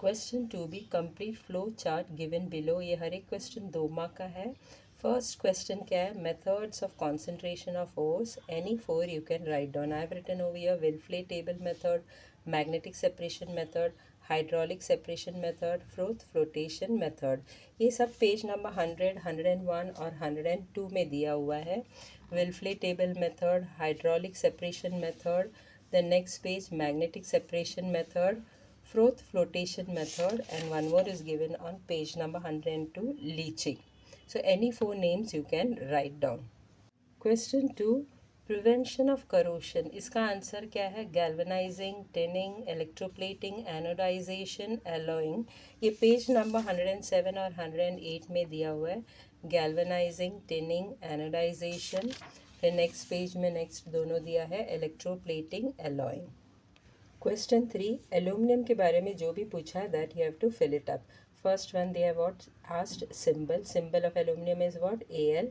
Question 2B complete flow chart given below. ये हर एक question 2 mark का है। फर्स्ट क्वेश्चन क्या है, methods of concentration of ores, any four you can write down. I have written over here Wilfley table method, magnetic separation method, hydraulic separation method, flotation method. ये सब page number 100, 101 और 102 में दिया हुआ है। Wilfley table method, hydraulic separation method, the next page magnetic separation method, Froth flotation method, and one more is given on page number 102, leaching. So any four names you can write down. Question 2, prevention of corrosion. इसका answer क्या है, galvanizing, tinning, electroplating, anodization, alloying. ये page number 107 और 108 में दिया हुआ है। galvanizing, tinning, anodization. फिर नेक्स्ट पेज में नेक्स्ट दोनों दिया है, electroplating, alloying. क्वेश्चन 3, एल्यूमिनियम के बारे में जो भी पूछा है that you have to fill it up. First one they have what asked, symbol of aluminium is what, Al.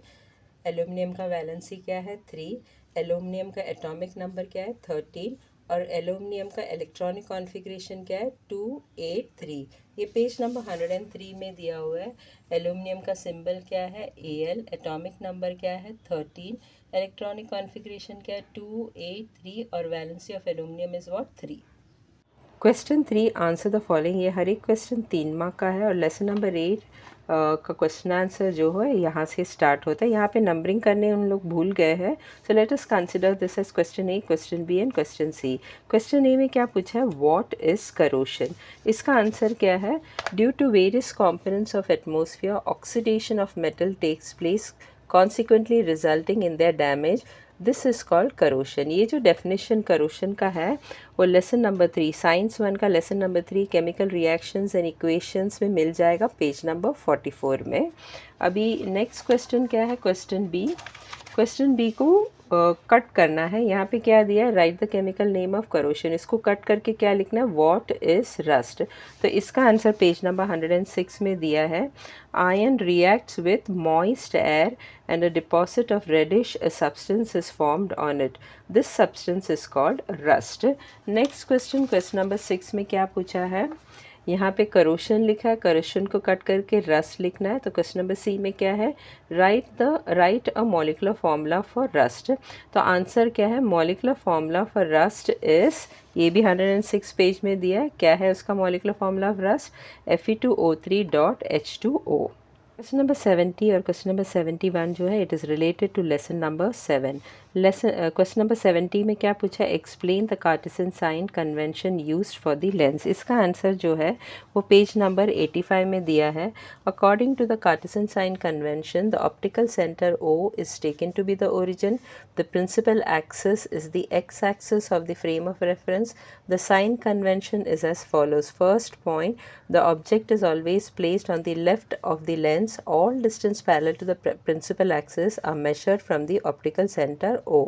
Aluminium का वैलेंसी क्या है, 3. एल्यूमिनियम का एटॉमिक नंबर क्या है, 13. और एल्यूमिनियम का इलेक्ट्रॉनिक कॉन्फ़िगरेशन क्या है, 283. ये पेज नंबर 103 में दिया हुआ है. एल्यूमिनियम का सिंबल क्या है, Al. एटॉमिक नंबर क्या है, 13. इलेक्ट्रॉनिक कॉन्फ़िगरेशन क्या है, 283. और valency of aluminium is what, 3. Question 3, answer the following. ये हर एक क्वेश्चन 3 मार्क का है और लेसन नंबर 8 का क्वेश्चन आंसर जो है यहाँ से स्टार्ट होता है. यहाँ पे नंबरिंग करने उन लोग भूल गए हैं. So let us consider this as question A, question B and question C. Question A में क्या पूछा है, व्हाट इज करोशन. इसका आंसर क्या है, due to various components of atmosphere oxidation of metal takes place consequently resulting in their damage, this is called corrosion. ये जो definition corrosion का है वो लेसन नंबर 3, साइंस 1 का lesson number 3 chemical reactions and equations में मिल जाएगा page number 44 में. अभी नेक्स्ट क्वेश्चन क्या है, क्वेश्चन बी. क्वेश्चन बी को कट करना है. यहाँ पे क्या दिया है, write the chemical name of corrosion. इसको कट करके क्या लिखना है, व्हाट इज रस्ट. तो इसका आंसर पेज नंबर 106 में दिया है. Iron reacts with moist air and a deposit of reddish substance is formed on it. This substance is called rust. Next question, question number 6 में क्या पूछा है, यहाँ पे करोशन लिखा है, करोशन को कट करके रस्ट लिखना है. तो क्वेश्चन नंबर सी में क्या है, right a molecular formula for rust. तो आंसर क्या है, molecular formula for rust is, ये भी 106 पेज में दिया है. क्या है उसका molecular formula of rust, Fe2O3.H2O. Question number 70 और क्वेश्चन नंबर 71 जो है it is related to lesson number 7. Question number 70 में क्या पूछा, explain the Cartesian sign convention used for the lens. इसका आंसर जो है वो पेज नंबर 85 में दिया है. According to the Cartesian sign convention, the optical centre O is taken to be the origin. The principal axis is the X axis of the frame of reference. The sign convention is as follows. First point, the object is always placed on the left of the lens. All distance parallel to the principal axis are measured from the optical center O.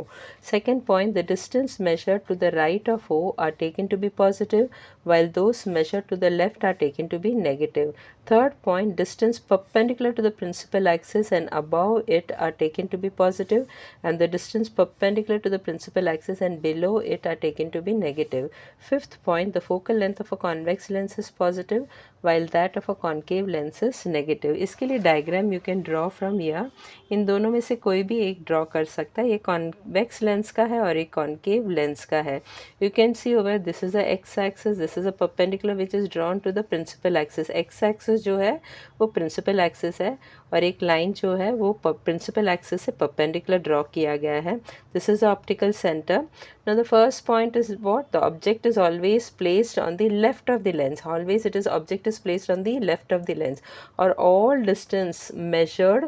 Second point, the distance measured to the right of O are taken to be positive, while those measured to the left are taken to be negative. Third point, distance perpendicular to the principal axis and above it are taken to be positive, and the distance perpendicular to the principal axis and below it are taken to be negative. Fifth point, the focal length of a convex lens is positive, while that of a concave lens is negative. इसके लिए diagram you can draw from या, इन दोनों में से कोई भी एक draw कर सकता है. ये कॉन्वेक्स लेंस का है और एक कॉन्केव लेंस का है. You can see over, this is a X axis, this is a perpendicular which is drawn to the principal axis. X axis जो है वो प्रिंसिपल एक्सिस है और एक लाइन जो है वो प्रिंसिपल एक्सिस से परपेंडिकुलर ड्रॉ किया गया है. This is the optical centre. Now the first point is what? The object is always placed on the left of the lens. Always object is placed on the left of the lens. Or all distance measured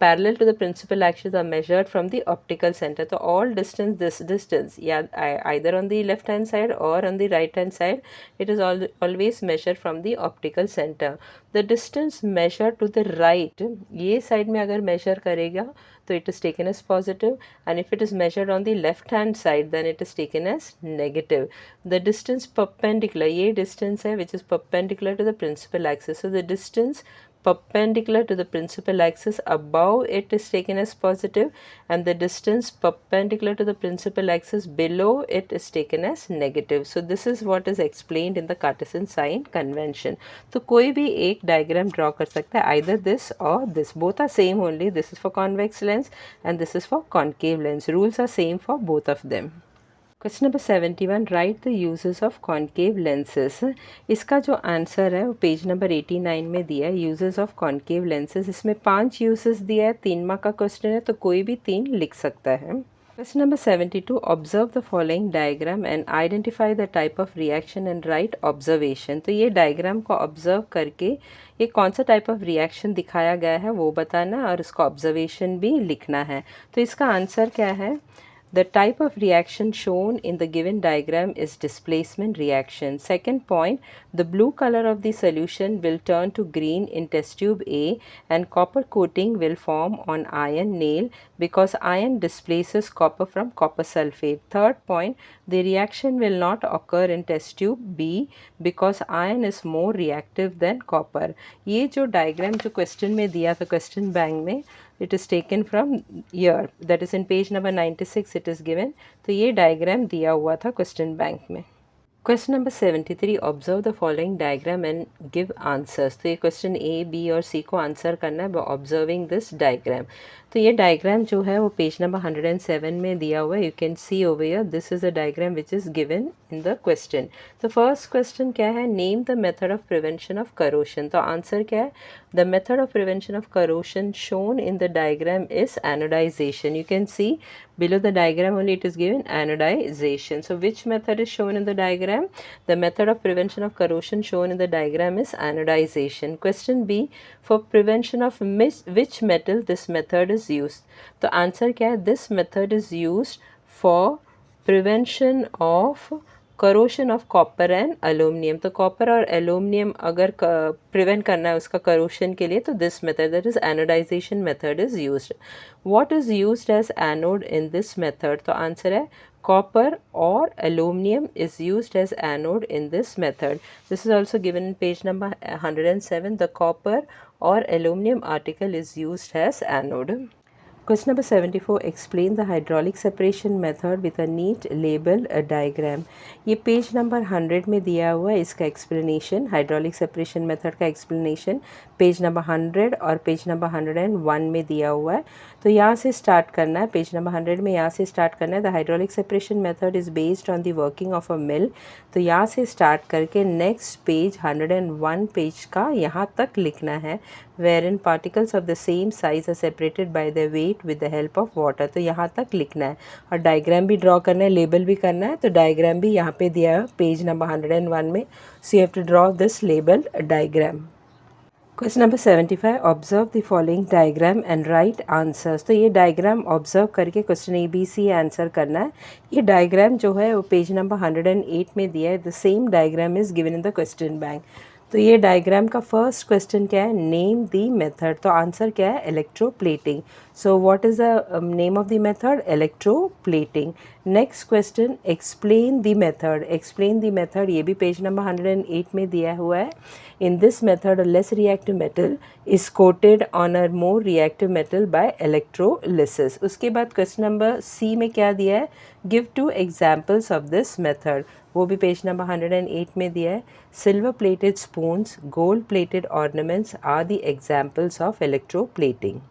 parallel to the principal axis are measured from the optical center. So all distance, this distance, either on the left hand side or on the right hand side, it is always measured from the optical center. The distance measured to the right, ये side में अगर measure करेगा तो it is taken as positive, and if it is measured on the left hand side then it is taken as negative. The distance perpendicular, ये distance है which is perpendicular to the principal axis. So the distance perpendicular to the principal axis above it is taken as positive, and the distance perpendicular to the principal axis below it is taken as negative. So this is what is explained in the Cartesian sign convention. तो कोई भी एक diagram draw कर सकता है, either this or this. Both are same only. This is for convex lens and this is for concave lens. Rules are same for both of them. Question number 71, right the uses of concave lenses. इसका जो answer है वो page number 89 में दिया है. Uses of concave lenses, इसमें 5 uses दिया है. 3 मार्क का क्वेश्चन है तो कोई भी 3 लिख सकता है. Question number 72, observe the following diagram and identify the type of reaction and right observation. तो ये डायग्राम को ऑब्जर्व करके ये कौन सा टाइप ऑफ रिएक्शन दिखाया गया है वो बताना है और इसका ऑब्जर्वेशन भी लिखना है. तो इसका आंसर क्या है? The type of reaction shown in the given diagram is displacement reaction. Second point, the blue color of the solution will turn to green in test tube A and copper coating will form on iron nail because iron displaces copper from copper sulfate. Third point, the reaction will not occur in test tube B because iron is more reactive than copper. ये जो diagram जो question में दिया था question bank में, it is taken from here, that is in page number 96 it is given. तो ये diagram दिया हुआ था question bank में. Question number 73, observe the following diagram and give answers. तो ये क्वेश्चन ए, बी और सी को आंसर करना है बाय ऑब्जर्विंग दिस डायग्राम. तो ये डायग्राम जो है वो पेज नंबर 107 में दिया हुआ है. You can see over here, this is a diagram which is given in the question. तो फर्स्ट क्वेश्चन क्या है? Name the method of prevention of corrosion. तो आंसर क्या है? The method of prevention of corrosion shown in the diagram is anodization. You can see below the diagram only it is given anodization. So which method is shown in the diagram? The method of prevention of corrosion shown in the diagram is anodization. Question B, for prevention of which metal this method is used? तो answer क्या है? This method is used for prevention of corrosion of copper and aluminium. तो copper और aluminium अगर prevent करना है उसका corrosion के लिए तो this method, that is anodization method is used. What is used as anode in this method? तो आंसर है कॉपर और aluminium is used as anode in this method. This is also given in page number 107. The copper और aluminium article is used as anode. Question number 74, explain the hydraulic separation method with a neat label diagram. ये page number 100 में दिया हुआ है. इसका explanation, hydraulic separation method का explanation page number 100 और page number 101 में दिया हुआ है. तो यहाँ से स्टार्ट करना है. पेज नंबर 100 में यहाँ से स्टार्ट करना है. The hydraulic separation method is based on the working of a mill. तो यहाँ से स्टार्ट करके नेक्स्ट पेज 101 पेज का यहाँ तक लिखना है. wherein particles of the same size are separated by their weight with the help of water. तो यहाँ तक लिखना है और डायग्राम भी ड्रॉ करना है, लेबल भी करना है. तो डायग्राम भी यहाँ पे दिया है पेज नंबर 101 में. So you have to draw this label diagram. Question number 75, observe the following diagram and write answers. तो ये डायग्राम ऑब्जर्व करके question A B C answer करना है. ये डायग्राम जो है वो पेज नंबर 108 में दिया है. The same diagram is given in the question bank. तो ये डायग्राम का फर्स्ट क्वेश्चन क्या है? Name the method. तो आंसर क्या है? Electroplating. So what is the name of the method? Electroplating. Next question, explain the method. Explain the method ये भी पेज नंबर 108 में दिया हुआ है. In this method, a less reactive metal is coated on a more reactive metal by electrolysis. उसके बाद question number C में क्या दिया है? Give 2 examples of this method. वो भी पेज नंबर 108 में दिया है. Silver plated spoons, gold plated ornaments are the examples of electroplating.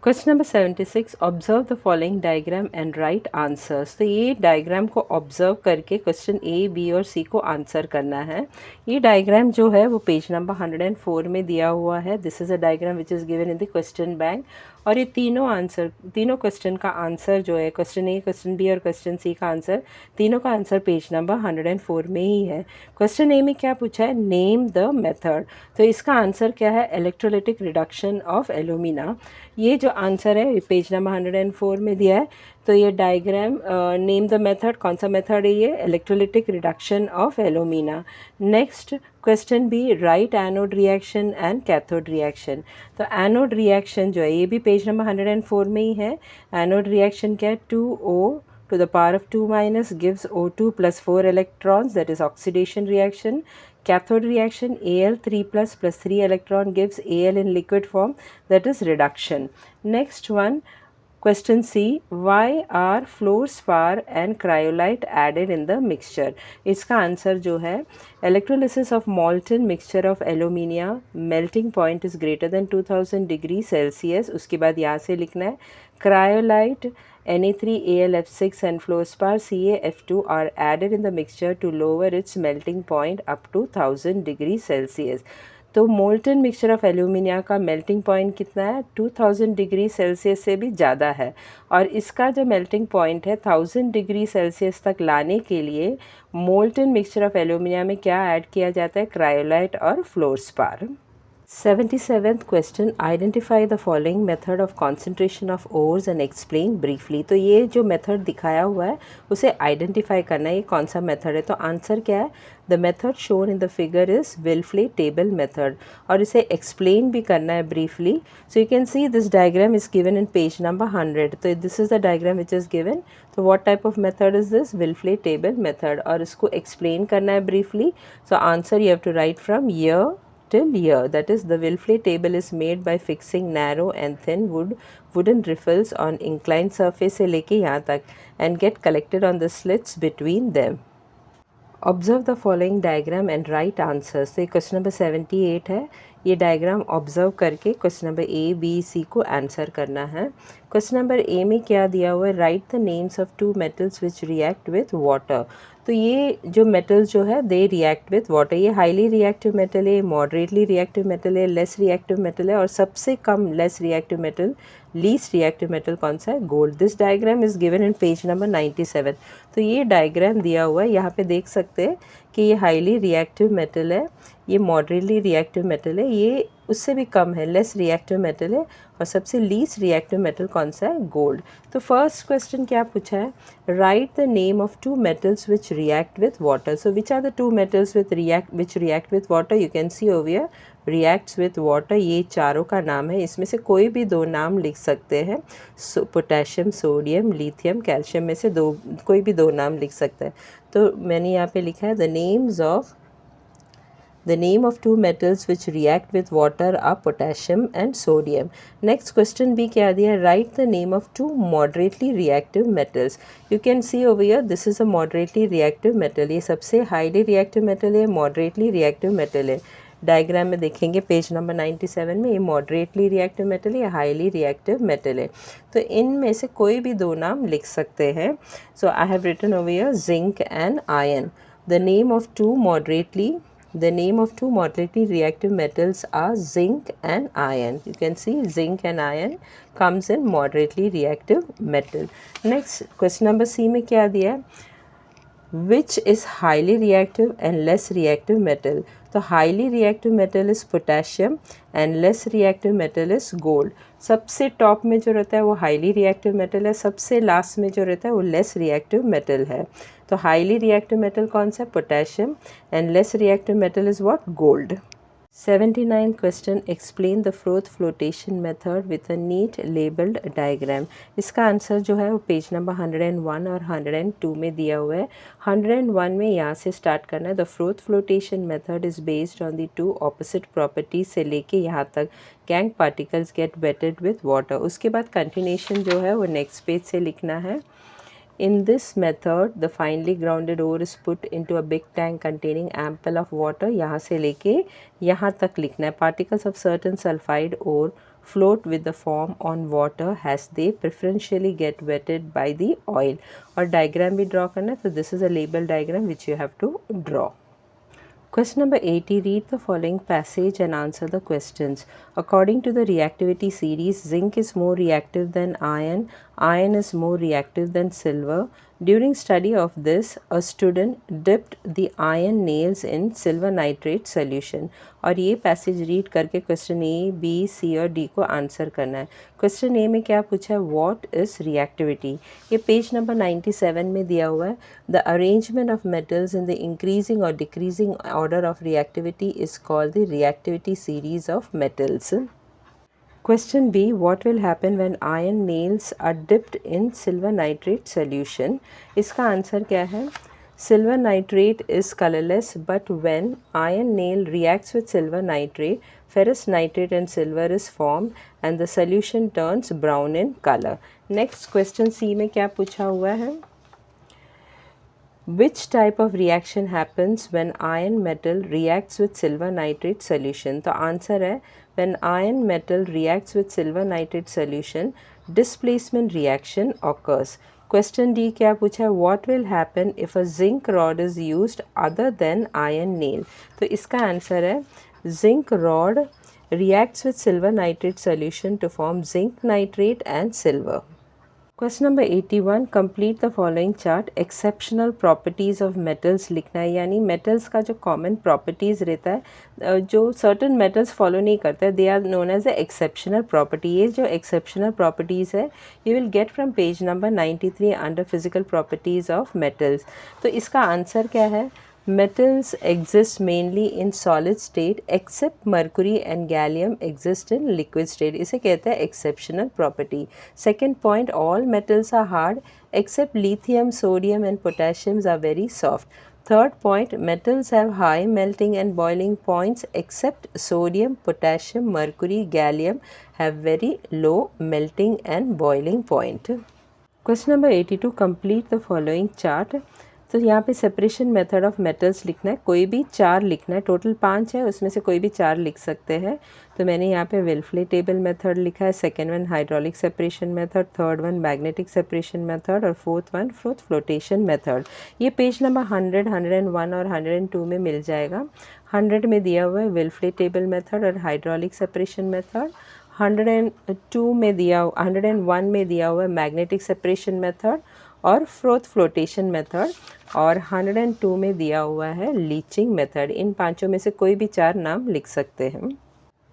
Question number 76, observe the following diagram and write answers. तो ये डायग्राम को ऑब्जर्व करके क्वेश्चन ए बी और सी को आंसर करना है. ये डायग्राम जो है वो पेज नंबर 104 में दिया हुआ है. This is a diagram which is given in the question bank. और ये तीनों क्वेश्चन का आंसर जो है, क्वेश्चन ए, क्वेश्चन बी और क्वेश्चन सी का आंसर, तीनों का आंसर पेज नंबर 104 में ही है. क्वेश्चन ए में क्या पूछा है? Name the method. तो इसका आंसर क्या है? Electrolytic reduction of alumina. ये जो आंसर है पेज नंबर 104 में दिया है. तो ये डायग्राम, नेम द मेथड, कौन सा मेथड है ये? Electrolytic reduction of alumina. Next question B, write anode reaction and cathode reaction. तो एनोड रिएक्शन जो है ये भी पेज नंबर 104 में ही है. एनोड रिएक्शन क्या है? 2O to the power of 2 minus gives O2 plus 4 electrons, that is oxidation reaction. Cathode reaction, Al 3 plus 3 electron gives Al in liquid form, that is reduction. Next one, question C, why are fluorspar and cryolite added in the mixture? इसका answer जो है, electrolysis of molten mixture of alumina, melting point is greater than 2000 degree Celsius. उसके बाद यहाँ से लिखना है cryolite, Na3AlF6 and fluorspar CaF2 are added in the mixture to lower its melting point up to 1000 degree Celsius. तो molten mixture of alumina का melting point कितना है, 2000 डिग्री सेल्सियस से भी ज़्यादा है, और इसका जो मेल्टिंग पॉइंट है 1000 डिग्री सेल्सियस तक लाने के लिए मोल्टन मिक्सचर ऑफ एल्यूमिनिया में क्या ऐड किया जाता है, क्रायोलाइट और fluorspar. 77th question, identify the following method of concentration of ores and explain briefly. तो ये जो मेथड दिखाया हुआ है उसे आइडेंटिफाई करना है, ये कौन सा मेथड है. तो आंसर क्या है, the method shown in the figure is Wilfley table method, और इसे एक्सप्लेन भी करना है briefly. So you can see this diagram is given in page number 100. तो this is the diagram which is given. तो what type of method is this, Wilfley table method, और इसको explain करना है briefly. So answer you have to write from here till here. That is, the Wilfle table is made by fixing narrow and thin wooden riffles on inclined surface से लेके यहाँ तक and get collected on the slits between them. Observe the following diagram and write answers. तो ये question number 78 है. ये diagram observe करके question number A B C को आंसर करना है. क्वेश्चन नंबर ए में क्या दिया हुआ है, write the names of 2 metals which react with water. तो ये जो मेटल्स जो है दे रिएक्ट विथ वाटर, ये हाईली रिएक्टिव मेटल है, मॉडरेटली रिएक्टिव मेटल है, लेस रिएक्टिव मेटल है, और सबसे कम less reactive metal, least reactive metal कौन सा है, gold. This diagram is given in page number 97. तो ये डायग्राम दिया हुआ है, यहाँ पे देख सकते हैं कि ये हाईली रिएक्टिव मेटल है, ये मॉडरेटली रिएक्टिव मेटल है, ये उससे भी कम है, लेस रिएक्टिव मेटल है, और सबसे लीस्ट रिएक्टिव मेटल कौन सा है, गोल्ड. तो फर्स्ट क्वेश्चन क्या पूछा है, write the name of 2 metals which react with water. So which are the 2 metals which react with water. You can see over here reacts with water, ये चारों का नाम है, इसमें से कोई भी 2 नाम लिख सकते हैं. पोटेशियम, सोडियम, लिथियम, कैल्शियम में से कोई भी 2 नाम लिख सकता है. तो मैंने यहाँ पे लिखा है the name of 2 metals which react with water are potassium and sodium. Next question भी क्या दिया, write the name of 2 moderately reactive metals. You can see over here this is a moderately reactive metal. ये सबसे highly reactive metal है, moderately reactive metal है. Diagram में देखेंगे page number 97 में, ये मॉडरेटली रिएक्टिव मेटल है या हाईली रिएक्टिव मेटल है. तो इनमें से कोई भी 2 नाम लिख सकते हैं. So I have written over here zinc and iron. The name of 2 moderately reactive metals are zinc and iron. You can see zinc and iron comes in moderately reactive metal. Next question number C में क्या दिया है, which is highly reactive and less reactive metal. तो highly reactive metal is potassium and less reactive metal is gold. सबसे top में जो रहता है वो highly reactive metal है, सबसे लास्ट में जो रहता है वो less reactive metal है. तो highly reactive metal कौन सा है, potassium, and less reactive metal is what, gold. 79th question, explain the Froth flotation method with a neat labeled diagram. इसका आंसर जो है वो पेज नंबर 101 और 102 में दिया हुआ है. 101 में यहाँ से स्टार्ट करना है. The Froth flotation method is based on the 2 opposite properties से लेके यहाँ तक gang particles get wetted with water. उसके बाद continuation जो है वो next page से लिखना है. In this method, the finely grounded ore is put into a big tank containing ample of water. यहाँ से लेके यहाँ तक लिखना है. Particles of certain sulfide ore float with the form on water as they preferentially get wetted by the oil. और diagram भी draw करना है. तो this is a label diagram which you have to draw. Question number 80, read the following passage and answer the questions. According to the reactivity series, zinc is more reactive than iron, iron is more reactive than silver. During study of this, a student dipped the iron nails in silver nitrate solution. और ये passage read करके question A B सी और D को answer करना है. Question A में क्या पूछा है, व्हाट इज रिएक्टिविटी. ये पेज नंबर 97 में दिया हुआ है. The arrangement of metals in the increasing और decreasing order of reactivity is called the reactivity series of metals. Question B, what will happen when iron nails are dipped in silver nitrate solution? इसका answer क्या है? Silver nitrate is colorless, but when iron nail reacts with silver nitrate, ferrous nitrate and silver is formed and the solution turns brown in color. Next question C में क्या पूछा हुआ है? Which type of reaction happens when iron metal reacts with silver nitrate solution? तो answer है when iron metal reacts with silver nitrate solution, displacement reaction occurs. Question D क्या पूछा है? What will happen if a zinc rod is used other than iron nail? तो इसका answer है zinc rod reacts with silver nitrate solution to form zinc nitrate and silver. Question number 81, complete the following chart. Exceptional properties of metals लिखना है, यानी metals का जो common properties रहता है जो सर्टन मेटल्स फॉलो नहीं करता है, they are known as a exceptional property. ये जो एक्सेप्शनल प्रॉपर्टीज़ है you will get from page number 93 under physical properties of metals. तो इसका आंसर क्या है? Metals exist mainly in solid state except mercury and gallium exist in liquid state. इसे कहते हैं exceptional property. Second point, all metals are hard except lithium, sodium and potassium are very soft. Third point, metals have high melting and boiling points except sodium, potassium, mercury, gallium have very low melting and boiling point. Question number 82, complete the following chart. तो यहाँ पे separation method of metals लिखना है, कोई भी 4 लिखना है, total 5 है, उसमें से कोई भी 4 लिख सकते हैं. तो मैंने यहाँ पे वेल्फ्ले टेबल मेथड लिखा है, second one hydraulic separation method, third one magnetic separation method और फोर्थ वन फ्लोटेशन मेथड. ये पेज नंबर 100, 101 और 102 में मिल जाएगा. 100 में दिया हुआ है वेल्फ्ले टेबल मेथड और हाइड्रोलिक सेपरेशन मेथड, 102 में दिया 101 में दिया हुआ है मैग्नेटिक सेपरेशन मेथड और फ्लोटेशन मेथड, और 102 में दिया हुआ है लीचिंग मेथड. इन पांचों में से कोई भी 4 नाम लिख सकते हैं.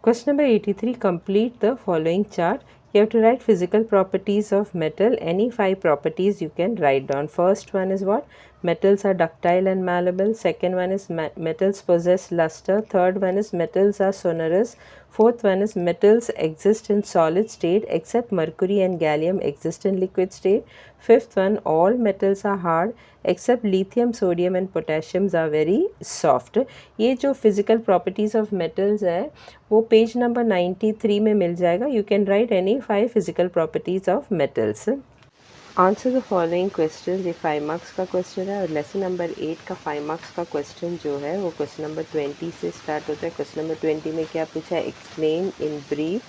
Question number 83, complete the following chart. You have to write physical properties of metal. Any 5 properties you can write down. First one is what? Metals are ductile and malleable. Second one is metals possess luster. Third one is metals are sonorous. Fourth one is metals exist in solid state except mercury and gallium exist in liquid state. Fifth one, all metals are hard except lithium, sodium and potassium are very soft. ये जो physical properties of metals है वो page number 93 में मिल जाएगा. You can write any 5 physical properties of metals. Answer the following question. ये 5 marks का question है और लेसन नंबर 8 का 5 मार्क्स का क्वेश्चन जो है वो क्वेश्चन नंबर 20 से स्टार्ट होता है. क्वेश्चन नंबर 20 में क्या पूछा है? Explain in brief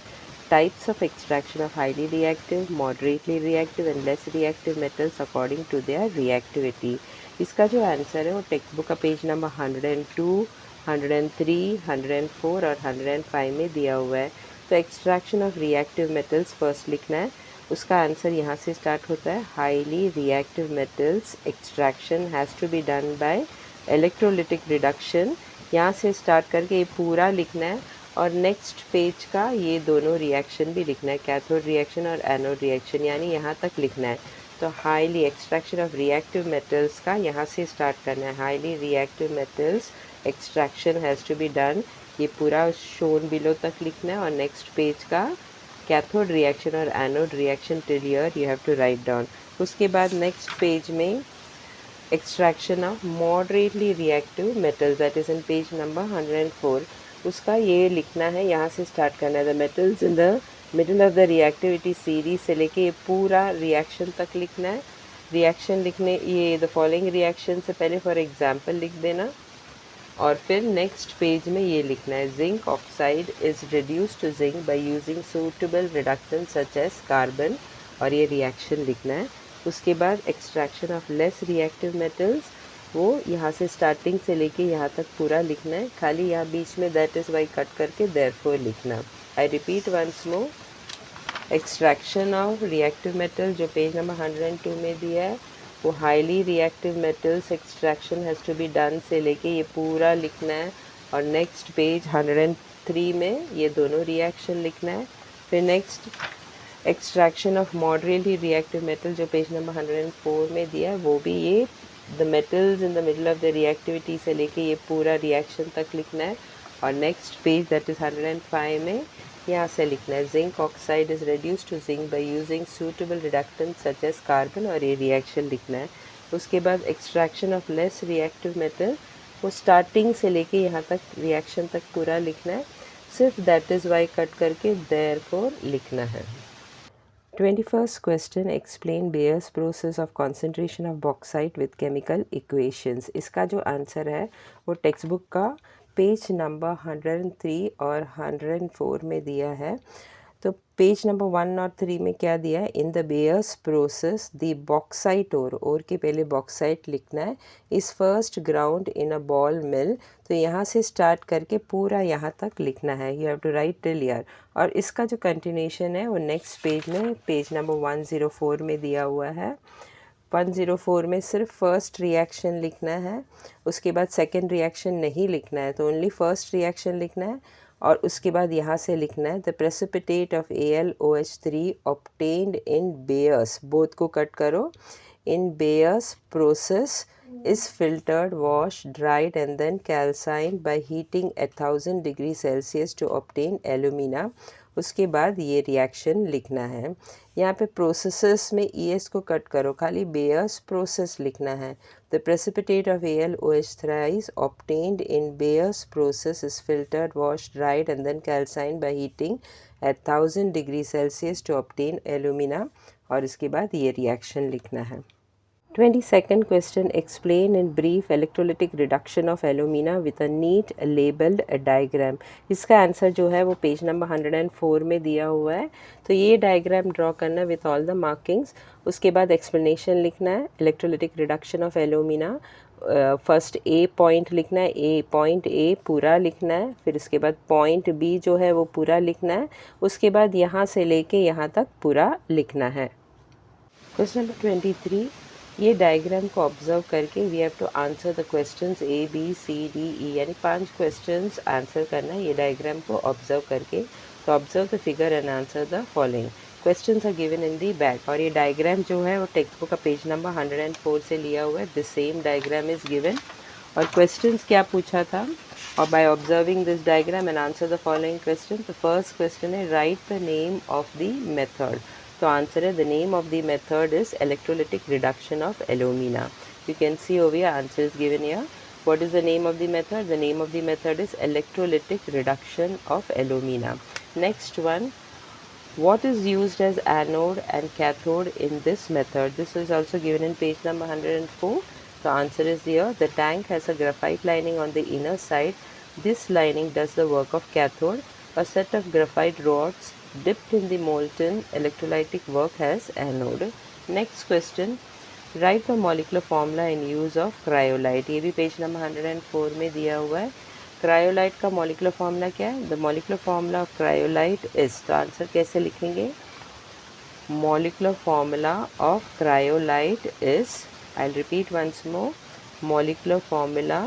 types of extraction of highly reactive, moderately reactive and less reactive metals according to their reactivity. इसका जो आंसर है वो टेक्स्ट बुक का पेज नंबर 102, 103, 104 और 105 में दिया हुआ है. तो extraction of reactive metals first लिखना है. उसका आंसर यहाँ से स्टार्ट होता है. Highly reactive metals extraction has to be done by electrolytic reduction. यहाँ से स्टार्ट करके ये पूरा लिखना है और नेक्स्ट पेज का ये दोनों रिएक्शन भी लिखना है, कैथोड रिएक्शन और एनोड रिएक्शन, यानी यहाँ तक लिखना है. तो highly extraction of reactive metals का यहाँ से स्टार्ट करना है. Highly reactive metals extraction has to be done, ये पूरा शोन बिलो तक लिखना है और नेक्स्ट पेज का कैथोड रिएक्शन और anode reaction till here you have to write down. उसके बाद नेक्स्ट पेज में extraction of moderately reactive metals that is in page number 104. उसका ये लिखना है, यहाँ से स्टार्ट करना है. The metals in the middle of the reactivity series से लेके ये पूरा रिएक्शन तक लिखना है. रिएक्शन लिखने ये द फॉलोइंग रिएक्शन से पहले फॉर एग्जाम्पल लिख देना और फिर नेक्स्ट पेज में ये लिखना है. Zinc oxide is reduce to zinc by using suitable reductant such as carbon, और ये रिएक्शन लिखना है. उसके बाद extraction of less reactive metals, वो यहाँ से स्टार्टिंग से लेके यहाँ तक पूरा लिखना है, खाली यहाँ बीच में दैट इज़ वाई कट करके देयरफॉर लिखना. I repeat once more. Extraction of reactive metal जो पेज नंबर 102 में दिया है वो highly reactive metals extraction has to be done से लेके ये पूरा लिखना है और नेक्स्ट पेज 103 में ये दोनों रिएक्शन लिखना है. फिर next extraction of moderately reactive metal जो पेज नंबर 104 में दिया है वो भी ये the metals in the middle of the reactivity से लेके ये पूरा रिएक्शन तक लिखना है और नेक्स्ट पेज दैट इज़ 105 में यहाँ से लिखना है zinc oxide is reduced to zinc by using suitable reductants such as carbon, और ये रिएक्शन लिखना है। उसके बाद extraction of less reactive metal, वो स्टार्टिंग से लेके यहाँ तक रिएक्शन तक पूरा लिखना है, सिर्फ दैट इज़ वाई कट करके देयरफॉर लिखना है। 21st question, explain Bayer's process of concentration of bauxite with chemical equations। इसका जो आंसर है वो टेक्स्ट बुक का पेज नंबर 103 और 104 में दिया है। तो पेज नंबर 1 और 3 में क्या दिया है, in the Bayer's process the bauxite ore के पहले बॉक्साइट लिखना है, is first ground in a ball mill. तो यहाँ से स्टार्ट करके पूरा यहाँ तक लिखना है, you have to write till here. और इसका जो कंटिन्यूशन है वो नेक्स्ट पेज में पेज नंबर 104 में दिया हुआ है। 104 में सिर्फ फर्स्ट रिएक्शन लिखना है, उसके बाद सेकंड रिएक्शन नहीं लिखना है, तो ओनली फर्स्ट रिएक्शन लिखना है। और उसके बाद यहाँ से लिखना है the precipitate of AlOH3 obtained in Bayer's, both को कट करो, in Bayer's process is filtered, washed, dried and then calcined by heating at 1000 degree Celsius to obtain alumina। उसके बाद ये रिएक्शन लिखना है। यहाँ पे प्रोसेसेस में ES को कट करो, खाली बेयर्स प्रोसेस लिखना है। The precipitate of AlOH3 is obtained in Bayer's process is filtered, washed, dried and then calcined by heating at 1000 degree Celsius to obtain alumina। और इसके बाद ये रिएक्शन लिखना है। 22nd question, explain in brief electrolytic reduction of alumina with a neat labeled diagram। इसका answer जो है वो पेज नंबर 104 में दिया हुआ है। तो ये डायग्राम ड्रॉ करना विथ ऑल द मार्किंग्स। उसके बाद एक्सप्लेनेशन लिखना है, electrolytic reduction of alumina. First A point लिखना है, ए पॉइंट ए पूरा लिखना है, फिर उसके बाद पॉइंट बी जो है वो पूरा लिखना है, उसके बाद यहाँ से लेके यहाँ तक पूरा लिखना है। क्वेश्चन नंबर 23, ये डायग्राम को ऑब्जर्व करके we have to answer the questions ABCDE, यानी 5 क्वेश्चंस आंसर करना है ये डायग्राम को ऑब्जर्व करके। तो observe the figure and answer the following. Questions are given in the back, और ये डायग्राम जो है वो टेक्स्ट बुक का पेज नंबर 104 से लिया हुआ है। The same diagram is given. और क्वेश्चंस क्या पूछा था, और by observing this diagram and answer the following question. The first question है write the name of the method. तो आंसर है the name of the method is electrolytic reduction of alumina. You can see over here answer is given here. What is the name of the method? The name of the method is electrolytic reduction of alumina. Next one, what is used as anode and cathode in this method? This is also given in page number 104. The answer is here. The tank has a graphite lining on the inner side. This lining does the work of cathode. A set of graphite rods dipped in the molten electrolytic work as anode. Next question, write the molecular formula in use of cryolite। ये भी page number 104 में दिया हुआ है। Cryolite का molecular formula क्या है? The molecular formula of cryolite is, तो आंसर कैसे लिखेंगे? Molecular formula of cryolite is, I will repeat once more, molecular formula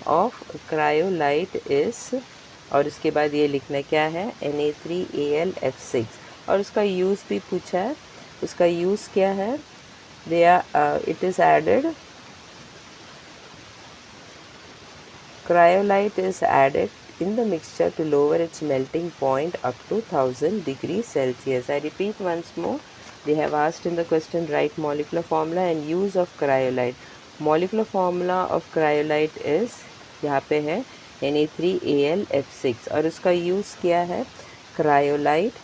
of cryolite is, और उसके बाद ये लिखना क्या है? Na3Al(F6)। और उसका यूज़ भी पूछा है, उसका यूज़ क्या है? it is added, cryolite is added in the mixture to lower its melting point up to 1000 degrees Celsius। I repeat once more, they have asked in the question write molecular formula and use of cryolite। molecular formula of cryolite is, यहाँ पे है Na3Al(F6), और उसका use क्या है? cryolite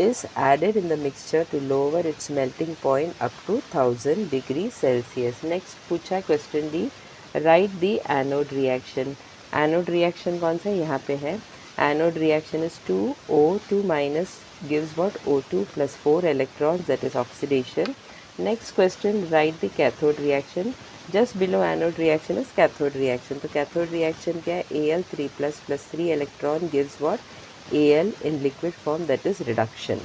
is added in the mixture to lower its melting point up to 1000 degrees Celsius। Next पूछा question D, write the anode reaction। anode reaction कौन सा है? यहाँ पे है। anode reaction is 2O2 minus gives what? O2 plus 4 electrons, that is oxidation। Next question, write the cathode reaction। just below anode reaction is cathode reaction। तो cathode reaction क्या है? Al3 plus 3 electron gives what? Al in liquid form, that is reduction।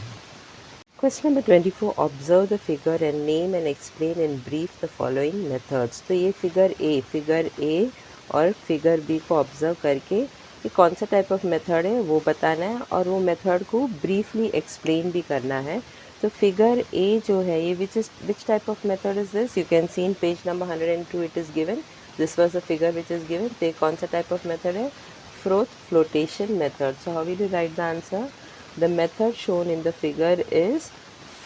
Question number 24, observe the figure and name and explain in brief the following methods। तो ये figure A और figure B को observe करके ये कौन सा type of method है वो बताना है, और वो मेथड को ब्रीफली एक्सप्लेन भी करना है। तो फिगर ए जो है ये which type of method is this? You can C in page number 102 it is given. This was the figure which is given. तो ये कौन सा टाइप ऑफ मेथड है? Flotation method. So how will you write the answer? The method shown in the figure is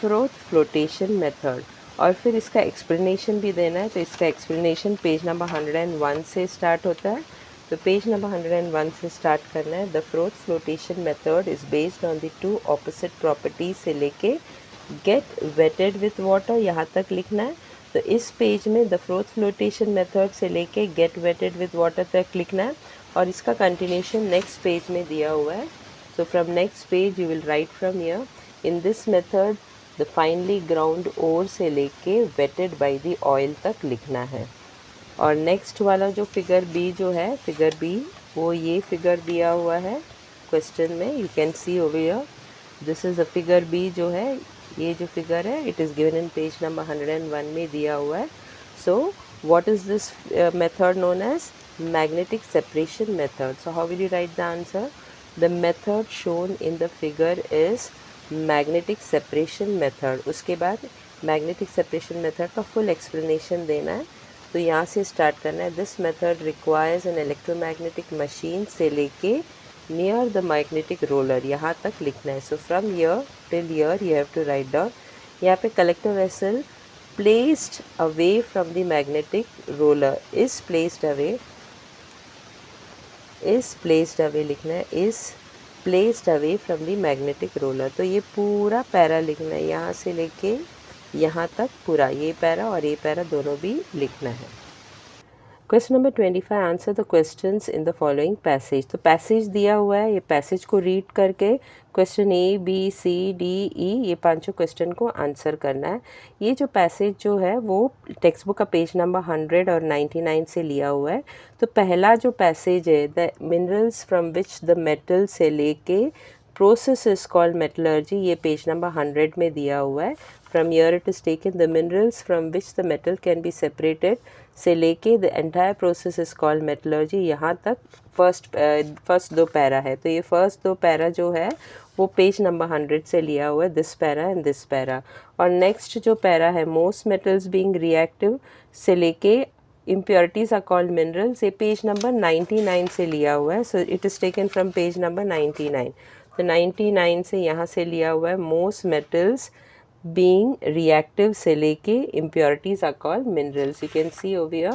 froth flotation method. और फिर इसका explanation भी देना है, तो इसका एक्सप्लेनेशन पेज नंबर 101 से स्टार्ट होता है. तो पेज नंबर 101 से स्टार्ट करना है. The froth flotation method is based on the two opposite properties से लेके गेट वेटेड विथ वाटर यहाँ तक लिखना है. तो इस पेज में द फ्रोथ फ्लोटेशन मेथड से लेके गेट वेटेड विथ वाटर तक लिखना है, और इसका कंटिन्यूशन नेक्स्ट पेज में दिया हुआ है. So from next page you will write from here. In this method the finely ground ore से लेके wetted by the oil तक लिखना है. और नेक्स्ट वाला जो फिगर बी जो है, फिगर बी, वो ये फिगर दिया हुआ है क्वेश्चन में. You can see over here, this is a figure B जो है, ये जो फिगर है it is given in page number 101 में दिया हुआ है. सो what is this method known as? Magnetic separation method. So how will you write the answer? The method shown in the figure is magnetic separation method. उसके बाद magnetic separation method का full explanation देना है. तो यहाँ से start करना है. This method requires an electromagnetic machine से लेके नियर द मैग्नेटिक रोलर यहाँ तक लिखना है. So from here till here you have to write down. यहाँ पे collector vessel placed away from the magnetic roller, is placed away लिखना है, is placed away from the magnetic roller. तो ये पूरा पैरा लिखना है, यहाँ से लेके यहाँ तक पूरा, ये पैरा और ये पैरा दोनों भी लिखना है. Question number 25, answer the questions in the following passage. तो पैसेज दिया हुआ है, ये पैसेज को रीड करके question A B C D E ये पांचों क्वेश्चन को आंसर करना है. ये जो पैसेज जो है वो टेक्स्ट बुक का पेज नंबर 100 और 99 से लिया हुआ है. तो पहला जो पैसेज है, the minerals from which the metal से लेके प्रोसेस इज कॉल्ड मेटलर्जी, ये पेज नंबर 100 में दिया हुआ है. From here it is taken the minerals from which the metal can be separated से लेके the entire process is called metallurgy. यहाँ तक फर्स्ट दो पैरा है. तो ये फर्स्ट दो पैरा जो है वो पेज नंबर 100 से लिया हुआ है, this para and this para. और नेक्स्ट जो पैरा है, मोस्ट मेटल्स बीइंग रिएक्टिव से लेके impurities are called minerals, ये पेज नंबर 99 से लिया हुआ है. So it is taken from page number 99. तो 99 से यहाँ से लिया हुआ है, मोस्ट मेटल्स being reactive से लेके impurities are called minerals. You can see over here,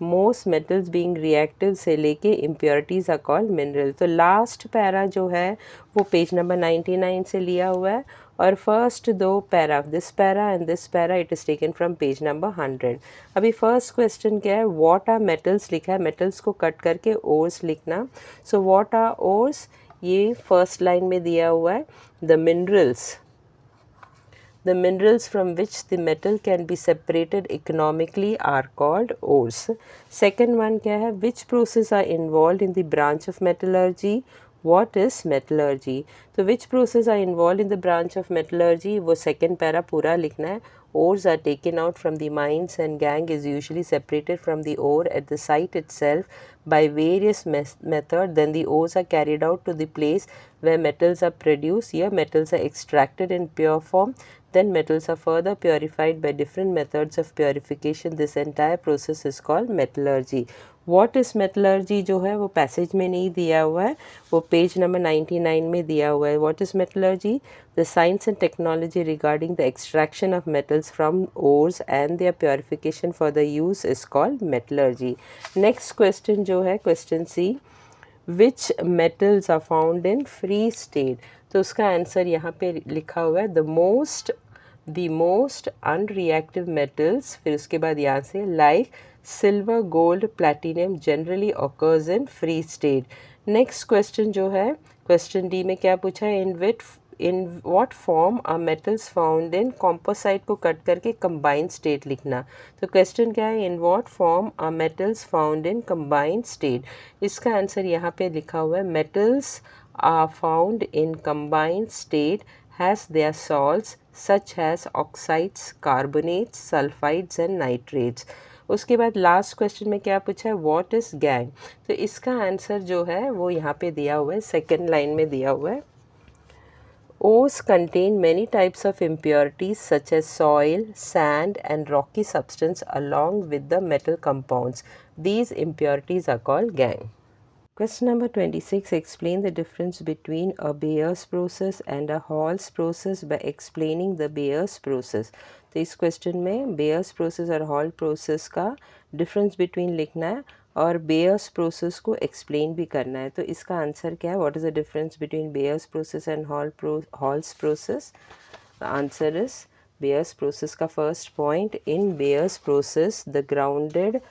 most metals being reactive से लेके impurities are called minerals. तो लास्ट पैरा जो है वो पेज नंबर 99 से लिया हुआ है, और फर्स्ट दो para, this para and this para, it is taken from page number 100. अभी फर्स्ट क्वेश्चन क्या है, व्हाट आर मेटल्स लिखा है, मेटल्स को कट करके ओर्स लिखना. सो व्हाट आर ओर्स, ये फर्स्ट लाइन में दिया हुआ है. The minerals from which the metal can be separated economically are called ores. Second one क्या है, which process are involved in the branch of metallurgy? What is metallurgy? तो which process are involved in the branch of metallurgy, वो second para पूरा लिखना है. Ores are taken out from the mines and gangue is usually separated from the ore at the site itself by various methods. Then the ores are carried out to the place where metals are produced. Here metals are extracted in pure form. Then metals are further purified by different methods of purification. This entire process is called metallurgy. What is metallurgy जो है वो passage में नहीं दिया हुआ है, वो page number 99 में दिया हुआ है. What is metallurgy? The science and technology regarding the extraction of metals from ores and their purification for the use is called metallurgy. Next question जो है question C, which metals are found in free state? तो उसका answer यहाँ पे लिखा हुआ है, the most unreactive metals, फिर उसके बाद यहाँ से like silver, gold, platinum generally occurs in free state. Next question जो है question D में क्या पूछा है, in what form are metals found in composite को कट करके combined state लिखना. तो question क्या है, in what form are metals found in combined state? इसका आंसर यहाँ पे लिखा हुआ है, metals are found in combined state has their salts such as oxides, carbonates, sulfides and nitrates. उसके बाद लास्ट क्वेश्चन में क्या पूछा है, व्हाट इज गैंग. तो इसका आंसर जो है वो यहाँ पे दिया हुआ है, सेकेंड लाइन में दिया हुआ है. Ores contain many types of impurities such as soil, sand and rocky substance along with the metal compounds. These impurities are called gangue. Question number 26. Explain the difference between a Bayes process and a Hall's process by explaining the Bayes process. तो इस question में Bayes process और Hall process का difference between लिखना है और Bayes process को explain भी करना है. तो इसका आंसर क्या है? What is the difference between Bayes process and Hall's process? The answer is Bayes process का first point. In Bayes process, the grounded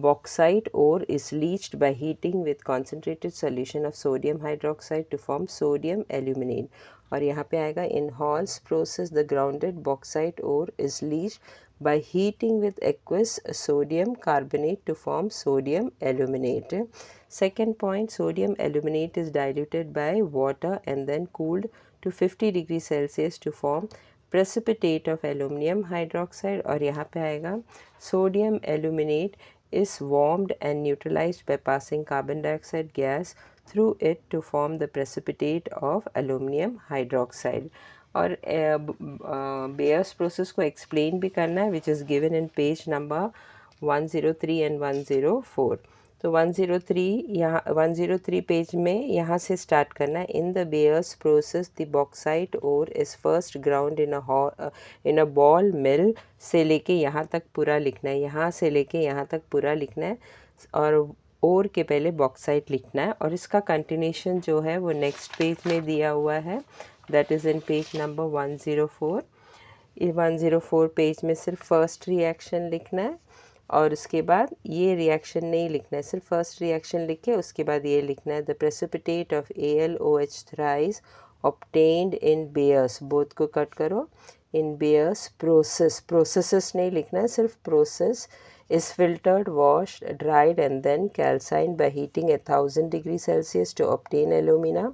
bauxite ore is leached by heating with concentrated solution of sodium hydroxide to form sodium aluminate. और यहाँ पे आएगा in Hall's process the grounded bauxite ore is leached by heating with aqueous sodium carbonate to form sodium aluminate. Second point, sodium aluminate is diluted by water and then cooled to 50 degrees Celsius to form precipitate of aluminum hydroxide. और यहाँ पे आएगा sodium aluminate is warmed and neutralized by passing carbon dioxide gas through it to form the precipitate of aluminum hydroxide. और Bayes process को explain भी करना है, which is given in page number 103 and 104. तो 103 यहाँ 103 पेज में यहाँ से स्टार्ट करना है. In the Bayes process the bauxite ore is first ground in a ball mill से लेके यहाँ तक पूरा लिखना है. यहाँ से लेके यहाँ तक पूरा लिखना है और ओर के पहले बॉक्साइट लिखना है. और इसका कंटिन्यूशन जो है वो नेक्स्ट पेज में दिया हुआ है, that is in page number 104. 104 page में सिर्फ फर्स्ट रिएक्शन लिखना है और उसके बाद ये रिएक्शन नहीं लिखना है, सिर्फ फर्स्ट रिएक्शन लिख के उसके बाद ये लिखना है. The precipitate of AlOH thrice obtained in Bayes, both को कट करो, इन Bayes प्रोसेस, प्रोसेसेस नहीं लिखना है, सिर्फ process is filtered, washed, dried and then calcined by heating at 1000 degree Celsius to obtain alumina.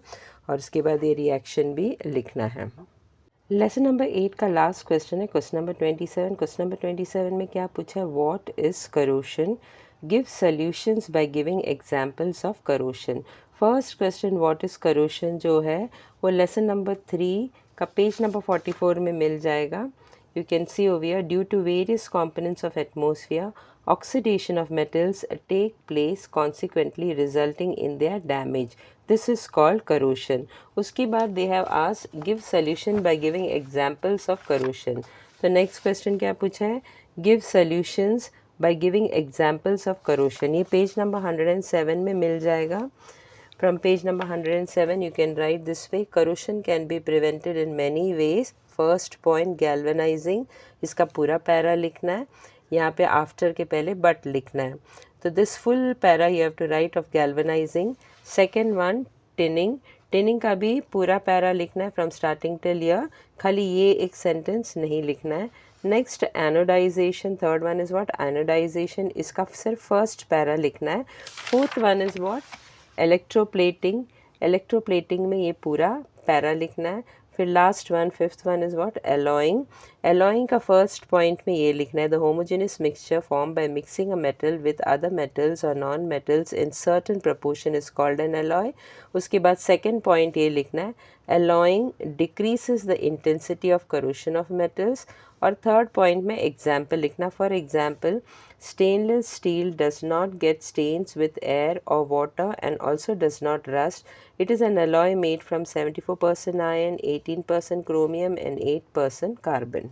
और उसके बाद ये रिएक्शन भी लिखना है. लेसन नंबर 8 का लास्ट क्वेश्चन है क्वेश्चन नंबर 27. क्वेश्चन नंबर 27 में क्या पूछा है? What is corrosion? Give solutions by giving examples of corrosion. First question what is corrosion जो है वो लेसन नंबर 3 का पेज नंबर 44 में मिल जाएगा. You can see over here, due to various components of atmosphere, oxidation of metals take place, consequently resulting in their damage. This is called corrosion. उसके बाद they have asked give solution by giving examples of corrosion. तो next question क्या पूछा है? Give solutions by giving examples of corrosion. ये page number 107 में मिल जाएगा. From page number 107 you can write this way: corrosion can be prevented in many ways. First point galvanising, इसका पूरा para लिखना है. यहाँ पे आफ्टर के पहले बट लिखना है. तो this full para you have to write of galvanizing. Second one tinning, tinning का भी पूरा पैरा लिखना है फ्रॉम स्टार्टिंग टिल ईयर, खाली ये एक सेंटेंस नहीं लिखना है. Next anodization, third one is what? Anodization, इसका सिर्फ फर्स्ट पैरा लिखना है. Fourth one is what? Electroplating, electroplating में ये पूरा पैरा लिखना है. फिर last one fifth one is what? Alloying, alloying का फर्स्ट पॉइंट में ये लिखना है the homogeneous mixture form by mixing a metal with other metals और non metals in certain proportion is called an alloy. उसके बाद सेकेंड पॉइंट ये लिखना है alloying decreases the intensity of corrosion of metals. और थर्ड पॉइंट में example लिखना. For example, stainless steel does not get stains with air or water and also does not rust. It is an alloy made from 74% iron, 18% chromium and 8% carbon.